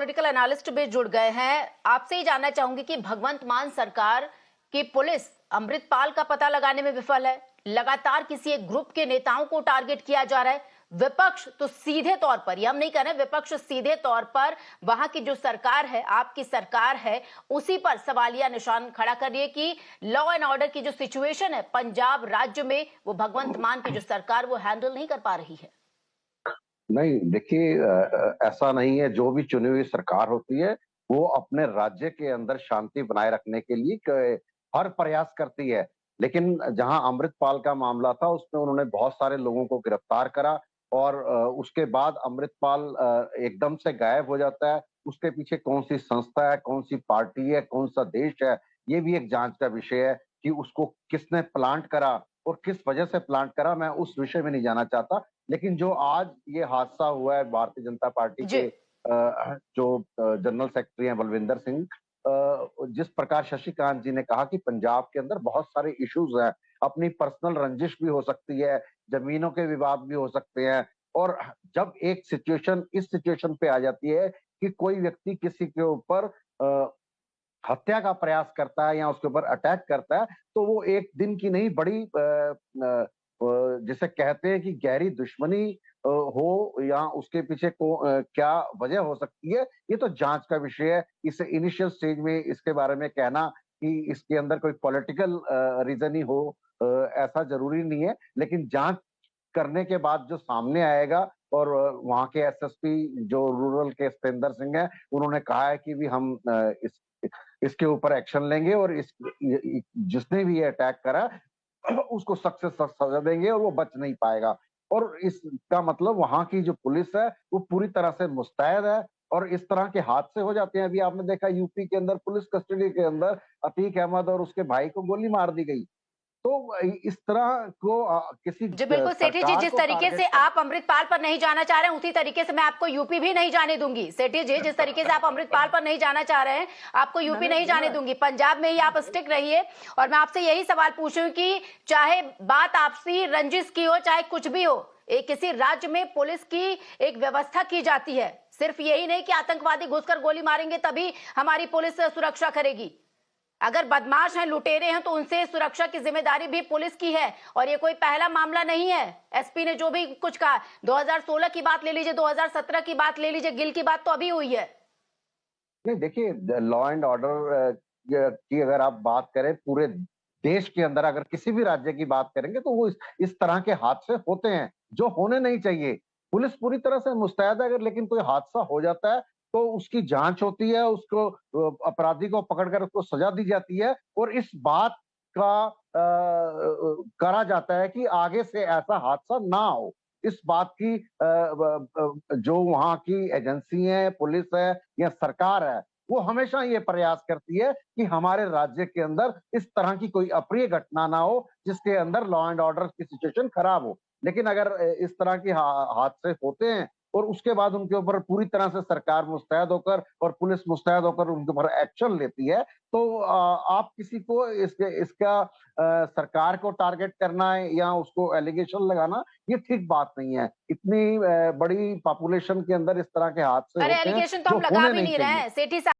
Political analyst भी जुड़ गए हैं। आपसे ही जानना चाहूंगी कि भगवंत मान सरकार की पुलिस अमृतपाल का पता लगाने में विफल है। लगातार किसी एक ग्रुप के नेताओं को टारगेट किया जा रहा है। विपक्ष तो सीधे तौर पर, ये हम नहीं कह रहे, विपक्ष सीधे तौर पर वहां की जो सरकार है, आपकी सरकार है, उसी पर सवालिया निशान खड़ा कर रही है कि लॉ एंड ऑर्डर की जो सिचुएशन है पंजाब राज्य में, वो भगवंत मान की जो सरकार वो हैंडल नहीं कर पा रही है। नहीं, देखिए, ऐसा नहीं है। जो भी चुनी हुई सरकार होती है वो अपने राज्य के अंदर शांति बनाए रखने के लिए हर प्रयास करती है। लेकिन जहां अमृतपाल का मामला था उसमें उन्होंने बहुत सारे लोगों को गिरफ्तार करा और उसके बाद अमृतपाल एकदम से गायब हो जाता है। उसके पीछे कौन सी संस्था है, कौन सी पार्टी है, कौन सा देश है, ये भी एक जांच का विषय है कि उसको किसने प्लांट करा और किस वजह से प्लांट करा। मैं उस विषय में नहीं जाना चाहता। लेकिन जो आज ये हादसा हुआ है, भारतीय जनता पार्टी जी। के जो जनरल सेक्रेटरी हैं बलविंदर सिंह, जिस प्रकार शशिकांत जी ने कहा कि पंजाब के अंदर बहुत सारे इश्यूज हैं, अपनी पर्सनल रंजिश भी हो सकती है, जमीनों के विवाद भी हो सकते हैं। और जब एक सिचुएशन इस सिचुएशन पे आ जाती है कि कोई व्यक्ति किसी के ऊपर हत्या का प्रयास करता है या उसके ऊपर अटैक करता है, तो वो एक दिन की नहीं, बड़ी जिसे कहते हैं कि गहरी दुश्मनी हो या उसके पीछे क्या वजह हो सकती है, ये तो जांच का विषय है। इस इनिशियल स्टेज में इसके बारे में कहना कि इसके अंदर कोई पॉलिटिकल रीजन ही हो, ऐसा जरूरी नहीं है। लेकिन जांच करने के बाद जो सामने आएगा, और वहाँ के एसएसपी जो रूरल के सतेंद्र सिंह हैं, उन्होंने कहा है कि भी हम इसके ऊपर एक्शन लेंगे और जिसने भी ये अटैक करा उसको सख्त से सख्त सजा देंगे और वो बच नहीं पाएगा। और इसका मतलब वहां की जो पुलिस है वो पूरी तरह से मुस्तैद है। और इस तरह के हादसे हो जाते हैं। अभी आपने देखा यूपी के अंदर पुलिस कस्टडी के अंदर अतीक अहमद और उसके भाई को गोली मार दी गई। तो इस तरह को किसी जी बिल्कुल सेठी जी, सरकार जिस को तरीके टारगेट से कर। आप अमृतपाल पर नहीं जाना चाह रहे हैं, उसी तरीके से मैं आपको यूपी भी नहीं जाने दूंगी। सेठी जी, जिस तरीके से आप अमृतपाल पर नहीं जाना चाह रहे हैं, आपको यूपी मैंने नहीं जाने बोला दूंगी। पंजाब में ही आप स्टिक रहिए। और मैं आपसे यही सवाल पूछूं कि चाहे बात आपसी रंजिश की हो, चाहे कुछ भी हो, एक किसी राज्य में पुलिस की एक व्यवस्था की जाती है। सिर्फ यही नहीं कि आतंकवादी घुसकर गोली मारेंगे तभी हमारी पुलिस सुरक्षा करेगी। अगर बदमाश हैं, लुटेरे हैं, तो उनसे सुरक्षा की जिम्मेदारी भी पुलिस की है। और ये कोई पहला मामला नहीं है। एसपी ने जो भी कुछ कहा, 2016 की बात ले लीजिए, 2017 की बात ले लीजिए, गिल की बात तो अभी हुई है। नहीं, देखिए, लॉ एंड ऑर्डर की अगर आप बात करें पूरे देश के अंदर, अगर किसी भी राज्य की बात करेंगे तो वो इस तरह के हादसे होते हैं जो होने नहीं चाहिए। पुलिस पूरी तरह से मुस्तैद है, अगर लेकिन कोई हादसा हो जाता है तो उसकी जांच होती है, उसको अपराधी को पकड़कर उसको सजा दी जाती है और इस बात का करा जाता है कि आगे से ऐसा हादसा ना हो। इस बात की जो वहाँ की एजेंसी है, पुलिस है या सरकार है, वो हमेशा ये प्रयास करती है कि हमारे राज्य के अंदर इस तरह की कोई अप्रिय घटना ना हो जिसके अंदर लॉ एंड ऑर्डर की सिचुएशन खराब हो। लेकिन अगर इस तरह के हादसे होते हैं और उसके बाद उनके ऊपर पूरी तरह से सरकार मुस्तैद होकर और पुलिस मुस्तैद होकर उनके ऊपर एक्शन लेती है, तो आप किसी को इसका सरकार को टारगेट करना है या उसको एलिगेशन लगाना, ये ठीक बात नहीं है। इतनी बड़ी पॉपुलेशन के अंदर इस तरह के हादसे अरे होते हैं एलिगेशन तो जो हम लगा होने भी नहीं नहीं रहे चाहिए। हैं सेठी।